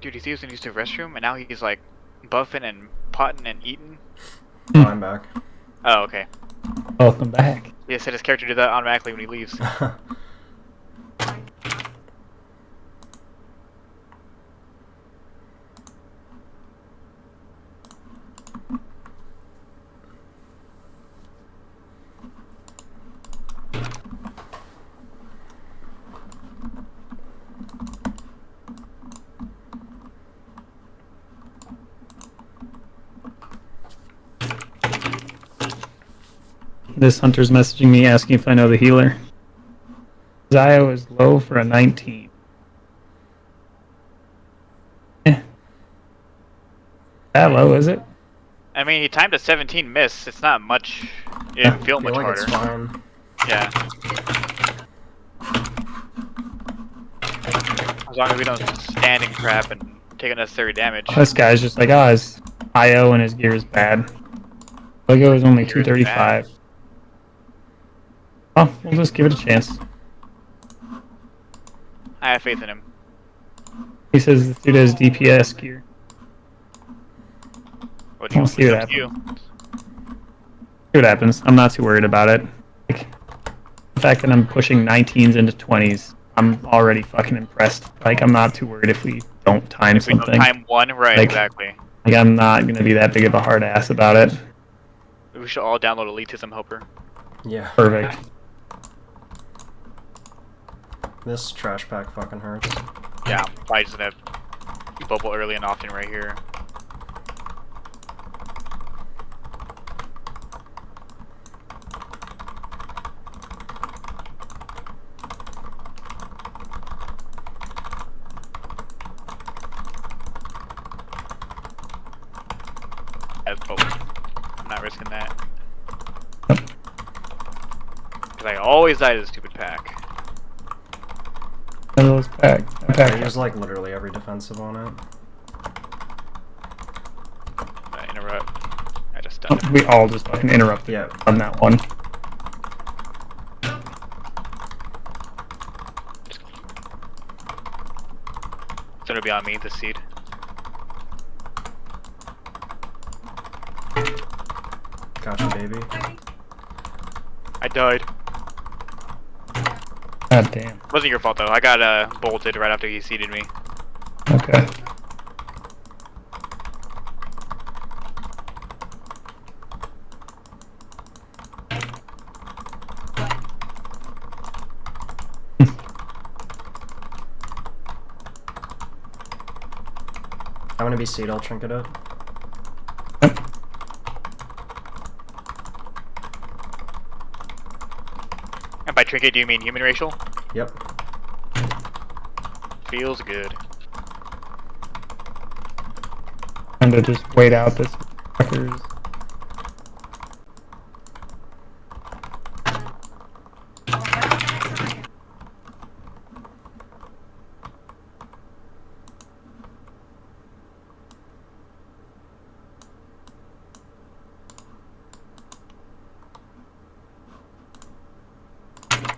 Dude, he's using the restroom, and now he's like buffing and potting and eating. Oh, I'm back. Oh, okay. Welcome back. Yeah, said his character did that automatically when he leaves. This hunter's messaging me asking if I know the healer. Zio is low for a 19. That low, is it? I mean, he timed a 17 miss. It's not much. It didn't feel much like harder. It's fine. Yeah. As long as we don't stand and crap and take unnecessary damage. This guy's just like, oh, his IO and his gear is bad. Lego is only 235. Oh, we'll just give it a chance. I have faith in him. He says the dude has DPS gear. What do you We'll want see what happens. See what happens. I'm not too worried about it. Like, the fact that I'm pushing 19s into 20s, I'm already fucking impressed. Like, I'm not too worried if we don't time if we something. don't time one, right, like, exactly. Like, I'm not going to be that big of a hard ass about it. We should all download Elitism Helper. Yeah. Perfect. This trash pack fucking hurts. Yeah, I'm probably just gonna bubble early and often right here. Oh, I'm not risking that. Because I always die to this stupid pack. Those pack. I use like literally every defensive on it. I interrupt. I just stunned him. We all just fucking interrupted on that one. It's gonna be on me, this seed. Gotcha, baby. I died. God damn. Wasn't your fault though. I got bolted right after he seeded me. Okay. I'm gonna be seed, I'll trinket it. And by trinket, do you mean human racial? Yep. Feels good. And to just wait out this fuckers.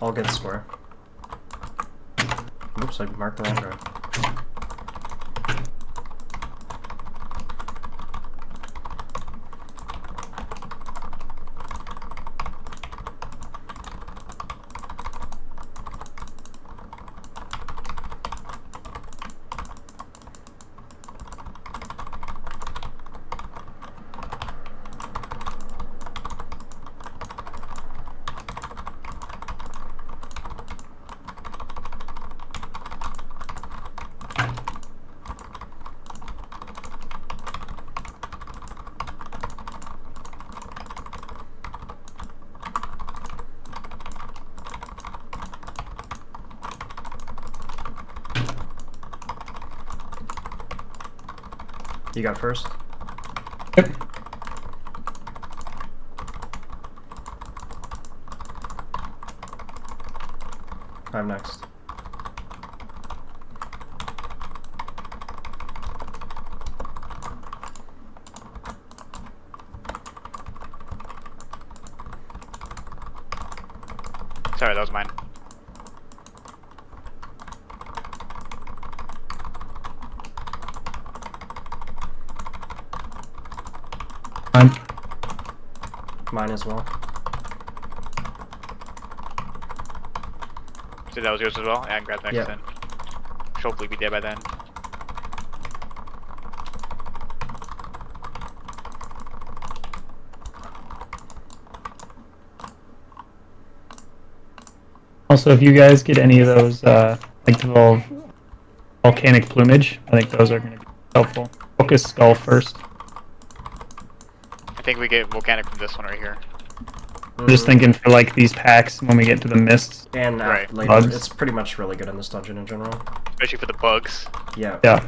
I'll get square. Oops, I marked the wrong guy. You got first? Yep. I'm next. Sorry, that was mine. mine as well. So that was yours as well? Yeah, I can grab the next Yep. then. Should hopefully be dead by then. Also, if you guys get any of those, like the little volcanic plumage, I think those are going to be helpful. Focus skull first. I think we get volcanic from this one right here. I'm just thinking for like these packs when we get to the mists. And Right. later, Bugs. it's pretty much really good in this dungeon in general. Especially for the bugs. Yeah. Yeah.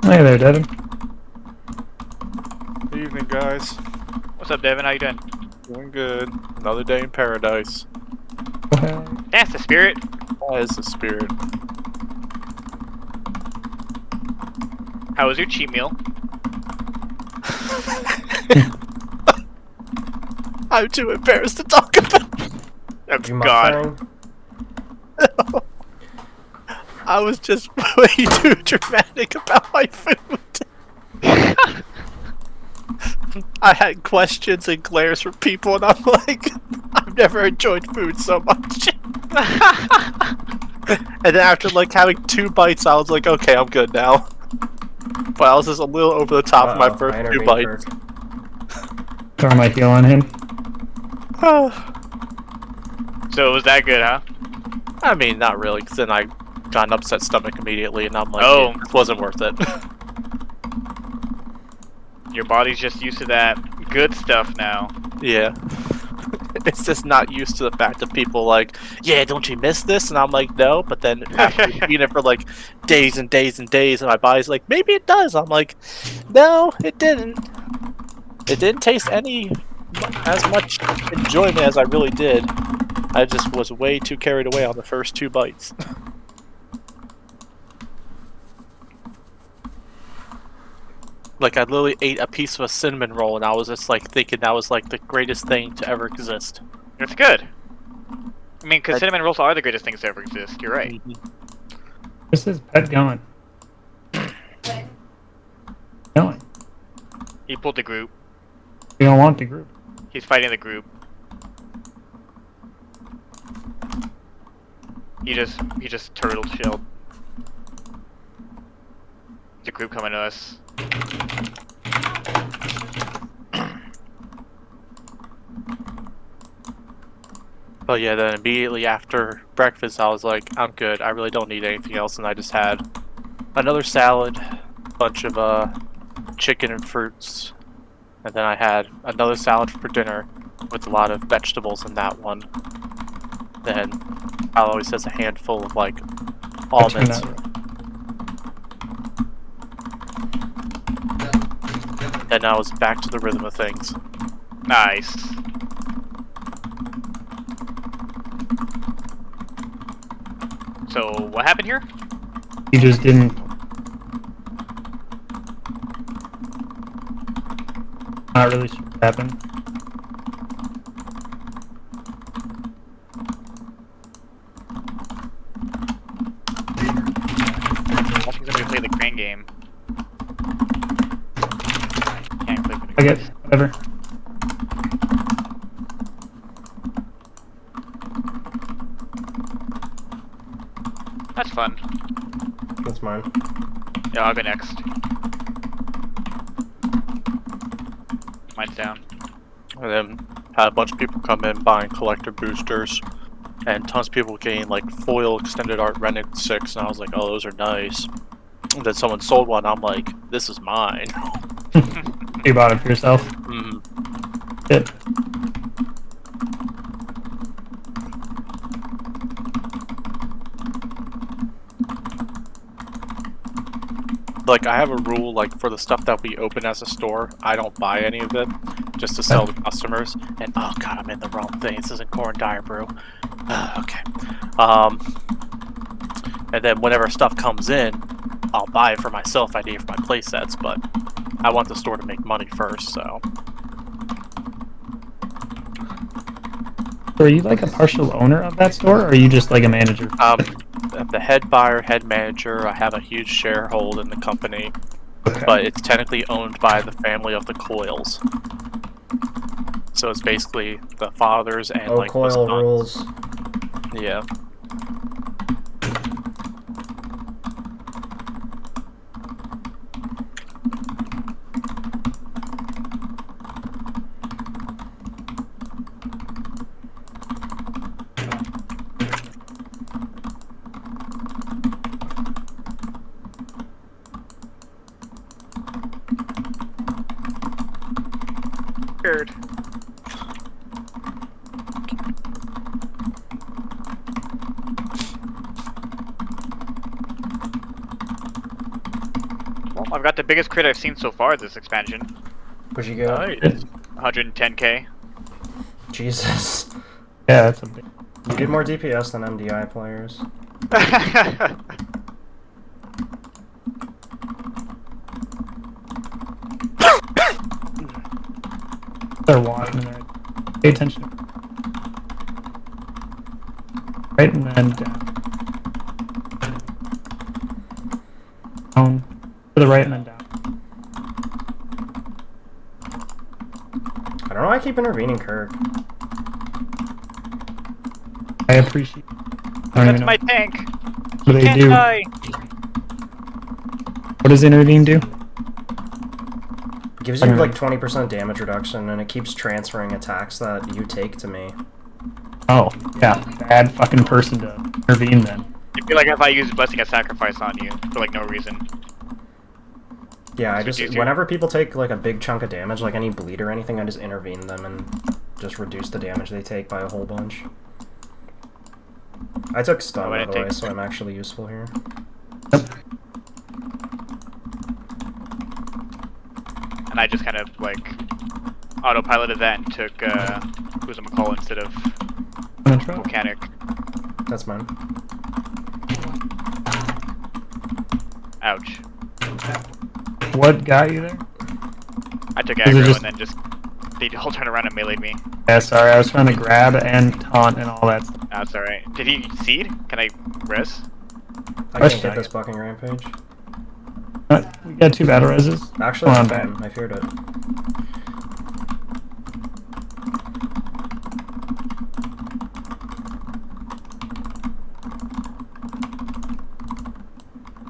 Hey there, Devin. Good evening, guys. What's up, Devin? How you doing? Doing good. Another day in paradise. That's the spirit. That is the spirit. How was your cheat meal? I'm too embarrassed to talk about it. Oh, You God. mukbang? I was just way too dramatic about my food. I had questions and glares from people, and I'm like, I've never enjoyed food so much. And then after like having 2 bites, I was like, okay, I'm good now. But I was just a little over the top of my Uh-oh, first I 2 intervened, bites. Kirk. Throw my heal on him. So was that good, huh? I mean, not really, because then I got an upset stomach immediately, and I'm like, Oh. yeah, this wasn't worth it. Your body's just used to that good stuff now. Yeah. It's just not used to the fact of people like, yeah, don't you miss this? And I'm like, no. But then after eating it for like days and days and days, and my body's like, maybe it does. I'm like, no, it didn't. It didn't taste as much enjoyment as I really did. I just was way too carried away on the first 2 bites. Like, I literally ate a piece of a cinnamon roll, and I was just like thinking that was like the greatest thing to ever exist. It's good. I mean, because I- cinnamon rolls are the greatest things to ever exist. You're right. Where's his pet going? Going. He pulled the group. We don't want the group. He's fighting the group. He just turtle shelled. The group coming to us. But yeah, then immediately after breakfast, I was like, I'm good. I really don't need anything else. And I just had another salad, a bunch of chicken and fruits. And then I had another salad for dinner with a lot of vegetables in that one. Then I always has a handful of like almonds. And I was back to the rhythm of things. Nice. So what happened here? He just didn't. Not really sure what happened. I think somebody played the crane game. Can't click it. I guess, whatever. That's fun. That's mine. Yeah, I'll go next. Mine's down. And then had a bunch of people come in buying collector boosters. And tons of people getting like foil extended art Renegade 6, and I was like, oh, those are nice. And then someone sold one. I'm like, this is mine. You bought it for yourself? Mm. Shit. Like, I have a rule, like, for the stuff that we open as a store, I don't buy any of it, just to sell to customers. And, oh god, I'm in the wrong thing. This isn't corn dire brew. Okay. And then whenever stuff comes in, I'll buy it for myself. I need it for my playsets, but I want the store to make money first, so. So are you like a partial owner of that store, or are you just like a manager? I'm the head buyer, head manager. I have a huge sharehold in the company, but it's technically owned by the family of the Coils. So it's basically the fathers and Oh, like the Coil sons. rules. Yeah. Weird. Well, I've got the biggest crit I've seen so far this expansion. What'd you get? Nice. 110k. Jesus. Yeah, that's a big... You did more DPS than MDI players. They're walking there. Pay attention. Right, and then down. Down. To the right and then down. I don't know why I keep intervening Kirk. I appreciate. I don't That's even know. my tank. What do they Can't do? die. What does intervene do? It gives you like 20% damage reduction, and it keeps transferring attacks that you take to me. Oh, yeah. Bad fucking person to intervene then. It'd be like if I used Blessing as Sacrifice on you for like no reason. Yeah, I So just do you- whenever people take like a big chunk of damage, like any bleed or anything, I just intervene them and just reduce the damage they take by a whole bunch. I took stun Oh, I by didn't the way, take- so I'm actually useful here. Yep. And I just kind of like autopiloted that and took who's a McCall instead of I'm in trouble. Volcanic. That's mine. Ouch. What got you there? I took Is it aggro just- and then just they all turned around and meleeed me. Yeah, sorry, I was trying to grab and taunt and all that stuff. That's alright. Did he seed? Can I res? I Rush can't get tag. this bucking rampage. We got 2 battle reses. Actually, Come I on, can. back. I feared it.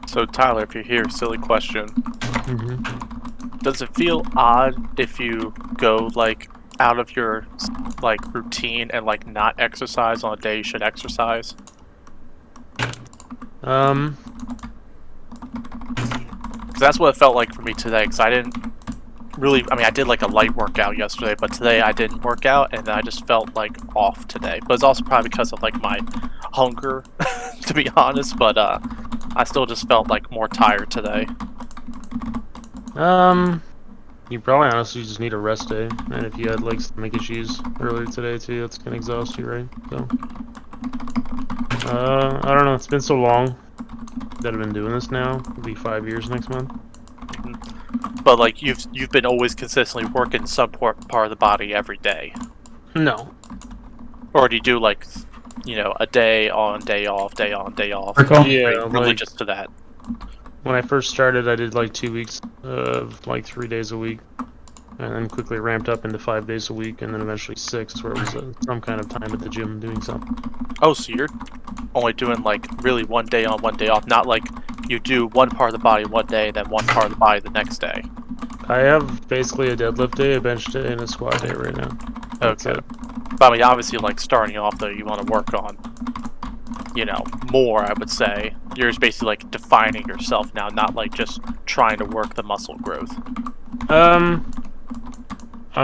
So Tyler, if you're here, silly question. Mm-hmm. Does it feel odd if you go like out of your like routine and like not exercise on a day you should exercise? Because that's what it felt like for me today. Because I didn't really, I mean, I did like a light workout yesterday, but today I didn't work out, and I just felt like off today. But it's also probably because of like my hunger, to be honest. But I still just felt like more tired today. You probably honestly just need a rest day, and if you had like stomach issues earlier today too, that's gonna exhaust you, right? So, I don't know. It's been so long that I've been doing this now. It'll be 5 years next month. But like you've been always consistently working some part of the body every day, No, or do you do like, you know, a day on, day off, day on, day off? Circle? yeah, Really like just to that. when I first started, I did like 2 weeks of like 3 days a week, and then quickly ramped up into 5 days a week, and then eventually 6, where it was some kind of time at the gym doing something. Oh, so you're only doing like really one day on, one day off, not like you do one part of the body one day, then one part of the body the next day. I have basically a deadlift day, a bench day, and a squat day right now. That's Okay. it. But I mean, obviously, like starting off though, you want to work on, you know, more. I would say You're just basically like defining yourself now, not like just trying to work the muscle growth. I'm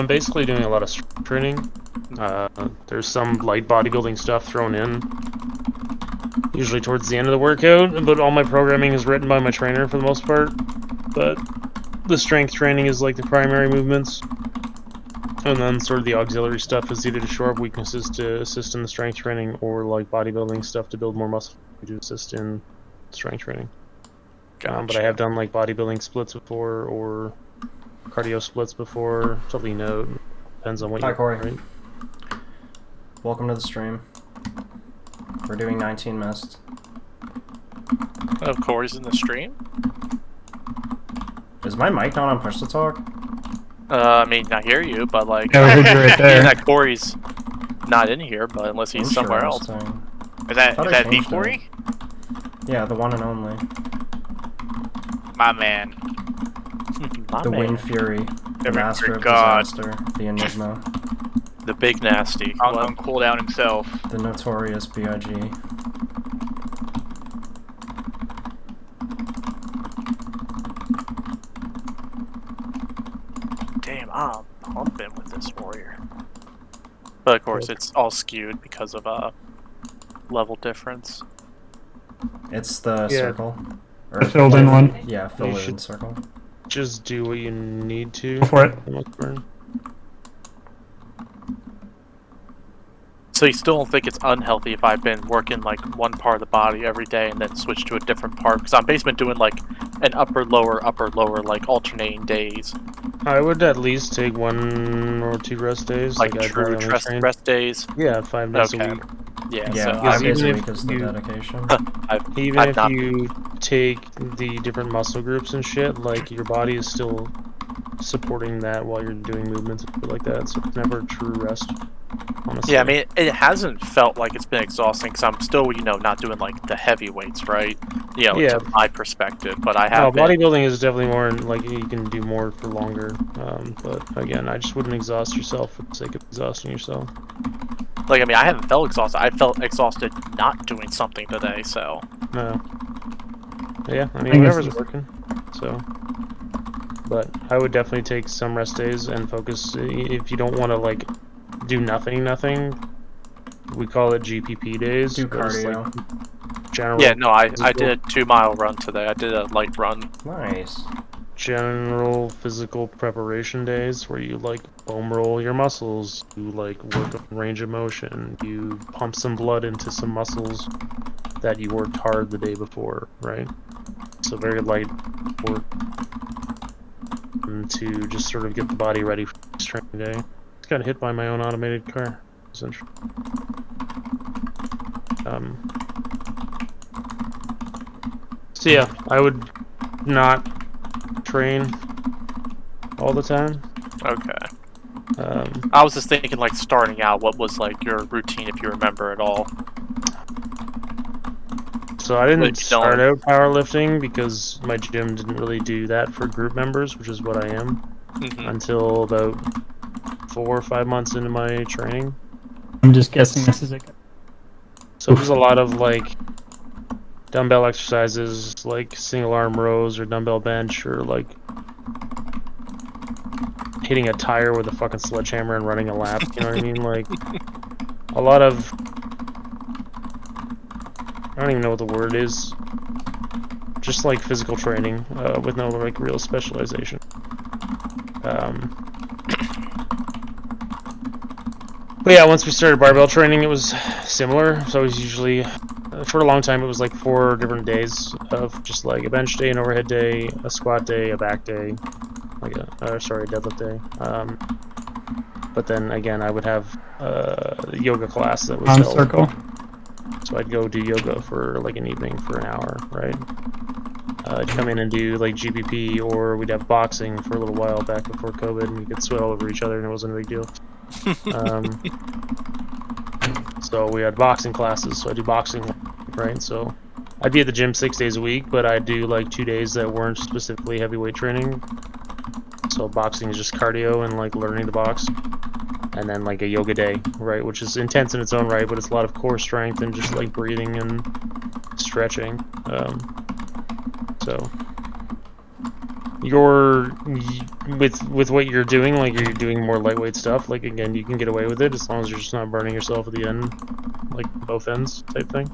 basically doing a lot of strength training. There's some light bodybuilding stuff thrown in, usually towards the end of the workout, but all my programming is written by my trainer for the most part. But the strength training is like the primary movements, and then sort of the auxiliary stuff is either to shore up weaknesses to assist in the strength training, or like bodybuilding stuff to build more muscle to assist in strength training. But I have done like bodybuilding splits before, or cardio splits before. Totally no, depends on what Hi, you're Corey. right? Welcome to the stream. We're doing 19 mist. Oh, Corey's in the stream? Is my mic not on push to talk? I mean, I hear you, but like, Yeah, we heard you right there. being that Corey's not in here, but unless he's somewhere else. Interesting. Is that Thought is I that the changed it. Corey? Yeah, the one and only. My man. My The man. Wind Fury. The Every Master of god. Disaster. The Enigma. The big nasty. On cooldown himself. The Notorious B.I.G. Damn, I'm pumping with this warrior. But of course, it's all skewed because of level difference. It's the Yeah. circle. The filled in one. Yeah, filled in should- circle. Just do what you need to. Go for it. for the most part. So you still don't think it's unhealthy if I've been working like one part of the body every day and then switch to a different part? Because I'm basically doing like an upper lower like alternating days, I would at least take 1 or 2 rest days. like I'd true probably only train- rest days. Yeah, 5 days Okay. a week. Yeah, Yeah, so 5 days even a if week is the you- dedication. Even I've if not- you take the different muscle groups and shit, like your body is still supporting that while you're doing movements and shit like that. So it's never true rest. Honestly. yeah, I mean, it hasn't felt like it's been exhausting because I'm still, not doing like the heavy weights, right? Yeah, Yeah. to my perspective, but I No, have been. bodybuilding is definitely more like you can do more for longer. But again, I just wouldn't exhaust yourself for the sake of exhausting yourself. Like, I mean, I haven't felt exhausted. I felt exhausted not doing something today, so. No. Yeah, I mean, think this whatever's is- working. So. But I would definitely take some rest days and focus. If you don't want to, like, do nothing, we call it GPP days. Do but it's, cardio. like, general, Yeah, no, I did a 2-mile run today. I did a light run. Nice. general physical preparation days where you, like, foam roll your muscles, you, like, work on range of motion, you pump some blood into some muscles that you worked hard the day before, right? So very light work to just sort of get the body ready for this training day. Just got hit by my own automated car. It's interesting. So yeah, I would not train all the time. Okay. I was just thinking, like, starting out, what was, like, your routine, if you remember at all? So I didn't Like, you don't- start out powerlifting because my gym didn't really do that for group members, which is what I am, Mhm. until about 4 or 5 months into my training. I'm just guessing this is a So it was a lot of, like, dumbbell exercises, like single arm rows or dumbbell bench, or like hitting a tire with a fucking sledgehammer and running a lap. You know what I mean? Like a lot of, I don't even know what the word is. Just like physical training with no like real specialization. But yeah, once we started barbell training, it was similar. So it was usually, for a long time, it was like 4 different days of just like a bench day, an overhead day, a squat day, a back day, like a deadlift day. But then again, I would have a yoga class that was arm held. circle. So I'd go do yoga for like an evening for an hour, right? I'd come in and do like GPP, or we'd have boxing for a little while back before COVID, and we could sweat all over each other, and it wasn't a big deal. So we had boxing classes, so I do boxing, right? So I'd be at the gym 6 days a week, but I'd do like 2 days that weren't specifically heavyweight training. So boxing is just cardio and like learning to box. And then like a yoga day, right? Which is intense in its own right, but it's a lot of core strength and just like breathing and stretching. So you're with what you're doing, like you're doing more lightweight stuff. Like again, you can get away with it as long as you're just not burning yourself at the end, like both ends type thing.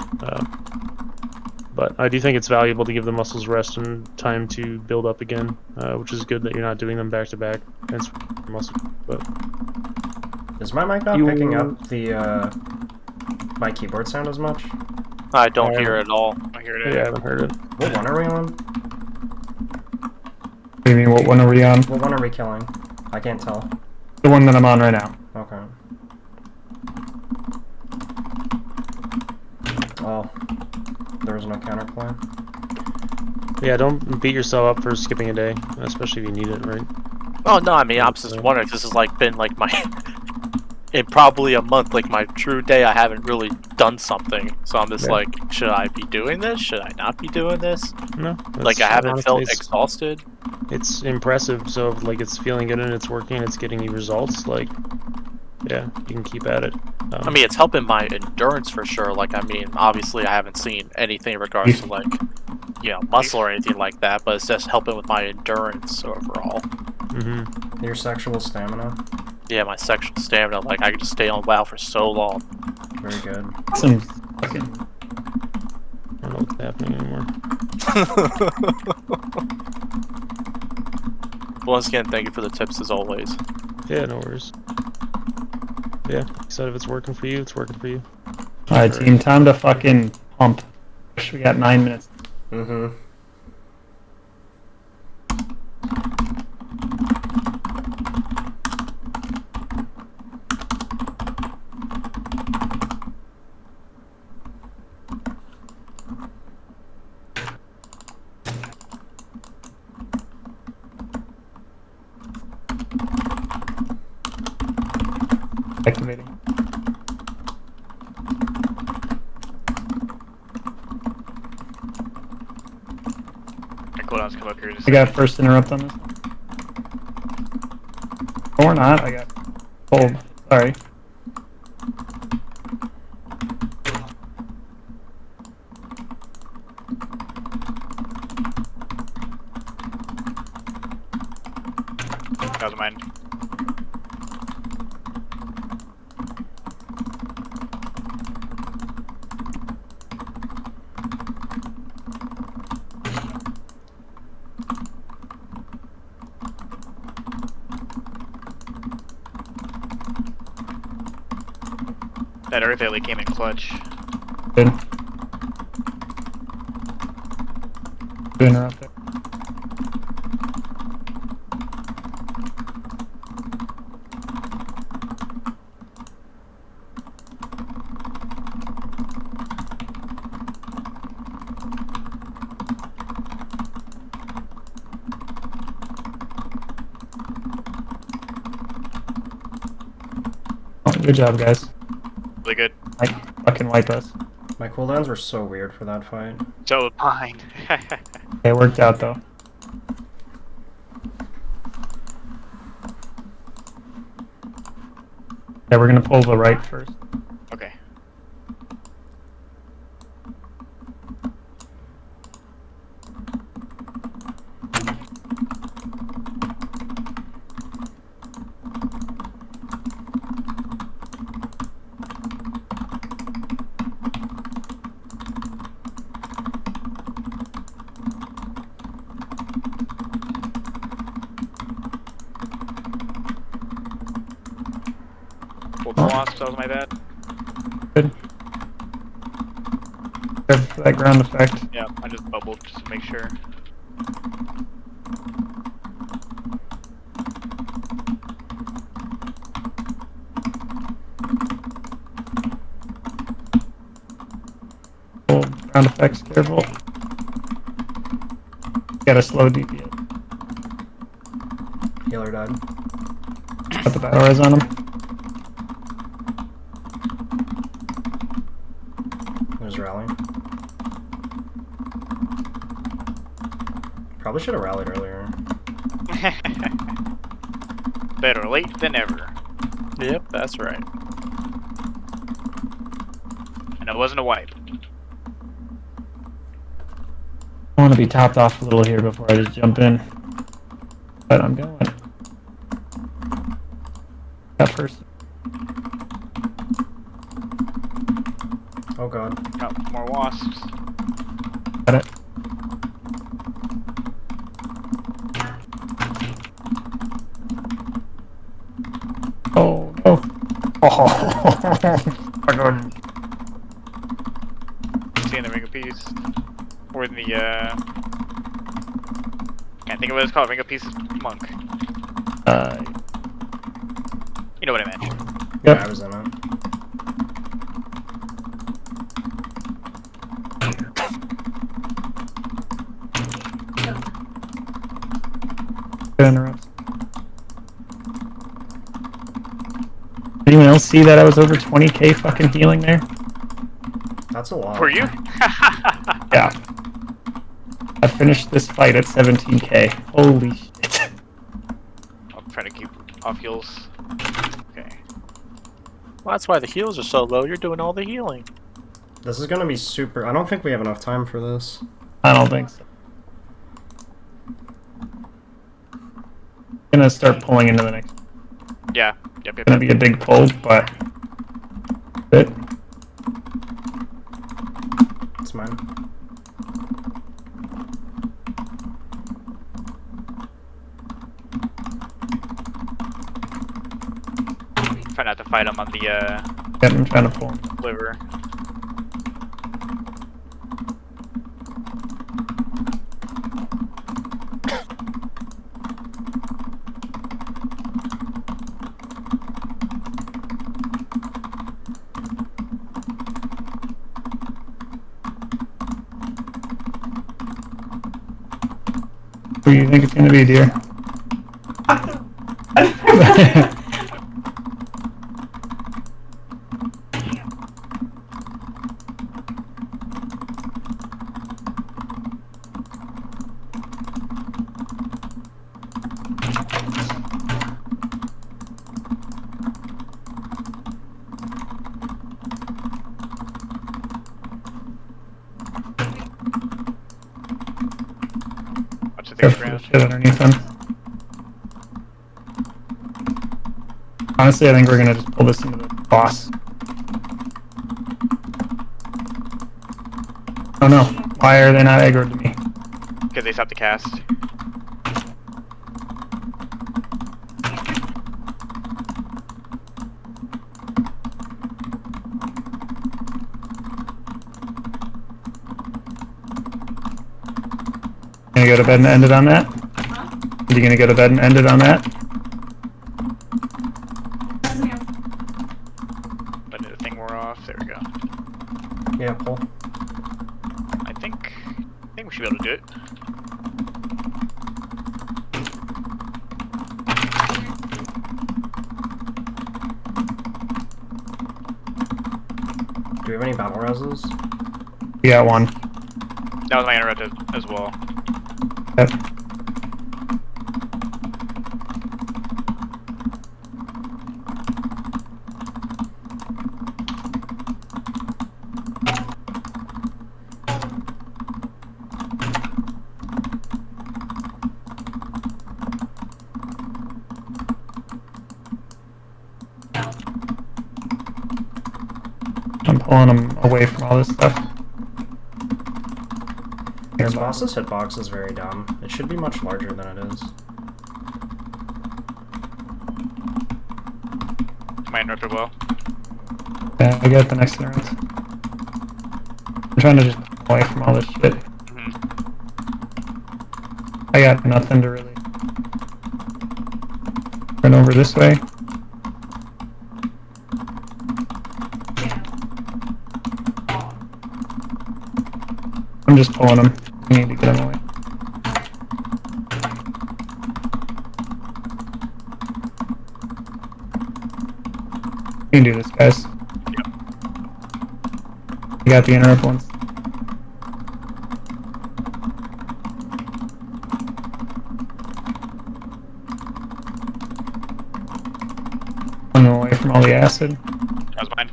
But I do think it's valuable to give the muscles rest and time to build up again, which is good that you're not doing them back to back. Hence muscle. But Is my mic not picking up the my keyboard sound as much? I don't hear it at all. I hear it. yeah, I haven't heard it. What one are we on? What do you mean, what one are we on? What one are we killing? I can't tell. The one that I'm on right now. Okay. Oh, there was no counterplay. Yeah, don't beat yourself up for skipping a day, especially if you need it, right? Oh no, I mean I'm just wondering. This has like been like my in probably a month, like my true day. I haven't really done something, so I'm just like, should I be doing this? Should I not be doing this? No. Like I haven't felt honestly, exhausted. It's impressive. So if, like it's feeling good and it's working, it's getting you results. Like, yeah, you can keep at it. I mean, it's helping my endurance for sure. Like, I mean, obviously, I haven't seen anything in regards to like, you know, muscle or anything like that. But it's just helping with my endurance overall. Mm-hmm. Your sexual stamina. Yeah, my sexual stamina. Like, I can just stay on WoW for so long. Very good. Some fucking... I don't know what's happening anymore. Once again, thank you for the tips as always. Yeah, no worries. Yeah, except if it's working for you, it's working for you. Alright, team, time to fucking pump. We got 9 minutes. Mm-hmm. Activating. My cooldowns come up here. Just I got first interrupt on this. Or not, I got pulled. Sorry. that was mine. That Earth Alley came in clutch. Good. Good interrupt there. Oh, good job, guys. Really good. Like, fucking wipe us. My cooldowns were so weird for that fight. So mine. It worked out, though. Yeah, we're gonna pull the right first. Okay. Pulled the lost, that was my bad. Good. Good for that ground effect. Yeah, I just bubbled just to make sure. Pull ground effects, careful. Got a slow DPS. Healer died. Got the battle res on him. There's rallying. Probably should have rallied earlier. Better late than ever. Yep, that's right. And it wasn't a wipe. I want to be topped off a little here before I just jump in. But I'm going. Got first. Oh god. Got more wasps. Got it. Oh no. Oh. My god. See in the Ring of Peace. Or in the, can't think of what it's called. Ring of Peace monk. You know what I meant. Yep. Yeah, I was in it. Interrupt. Anyone else see that I was over 20k fucking healing there? That's a lot. Were you? Yeah. I finished this fight at 17k. Holy shit. I'll try to keep off heals. Okay. Well, that's why the heals are so low. You're doing all the healing. This is gonna be super. I don't think we have enough time for this. I don't think so. Gonna start pulling into the next. Yeah. Yep. Gonna be a big pull, but. Bit. It's mine. Try not to fight him on the, Yeah, I'm trying to pull him. liver. Who do you think it's gonna be, dear? Watch the things Careful the around. shit underneath him. Honestly, I think we're gonna just pull this into the boss. Oh no. Why are they not aggroed to me? Because they stopped the cast. Gonna go to bed and end it on that? Are you gonna go to bed and end it on that? But the thing wore off. There we go. Yeah, pull. I think we should be able to do it. Do we have any battle reses? We got one. That was my interrupt as well. Yep. I'm pulling them away from all this stuff. This boss's hitbox is very dumb. It should be much larger than it is. My interrupt as well. Yeah, I got the next interrupt. I'm trying to just pull away from all this shit. I got nothing to really run over this way. I'm just pulling them. We need to get them away. We can do this, guys. You got the interrupt ones. Run away from all the acid. That was mine.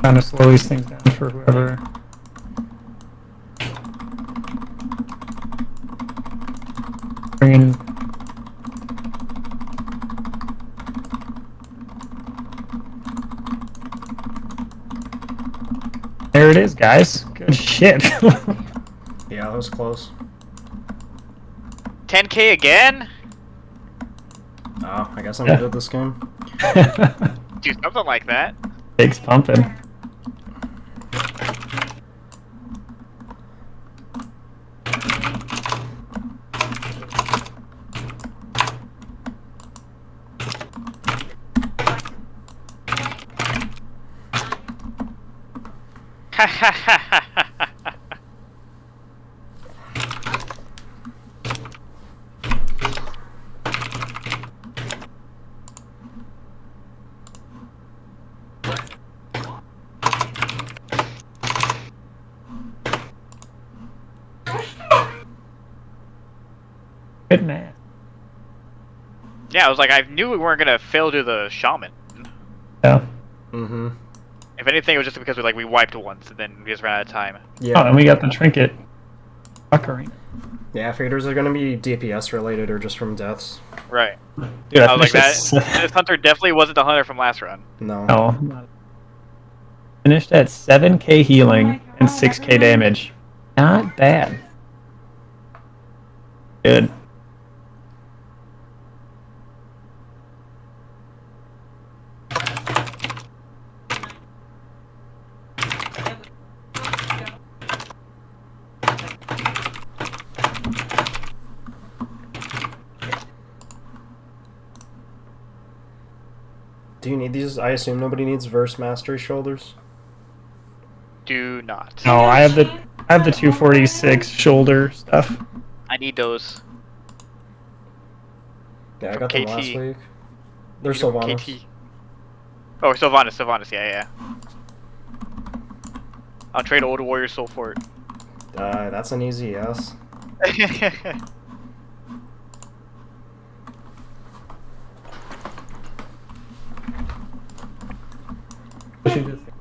Trying to slow these things down for whoever. Bringing. There it is, guys. Good shit. Yeah, that was close. 10k again? Oh, I guess I'm good at this game. Do something like that. Pig's pumping. Good man. Yeah, I was like, I knew we weren't gonna fail to the shaman. Yeah. Mm-hmm. If anything, it was just because we wiped once and then we just ran out of time. Yeah. Oh, and we got the trinket. Fuckery. Yeah, fighters are gonna be DPS related or just from deaths. Right. Dude, I was like, finished this hunter definitely wasn't the hunter from last run. No. No. Finished at 7k healing and 6k damage. Not bad. Good. Do you need these? I assume nobody needs verse mastery shoulders. Do not. No, I have the 246 shoulder stuff. I need those. Yeah, I got them KT. last week. They're You know, Sylvanas. KT. Oh, Sylvanas, yeah. I'll trade Old Warrior Soul for it. That's an easy yes. Pushing this thing.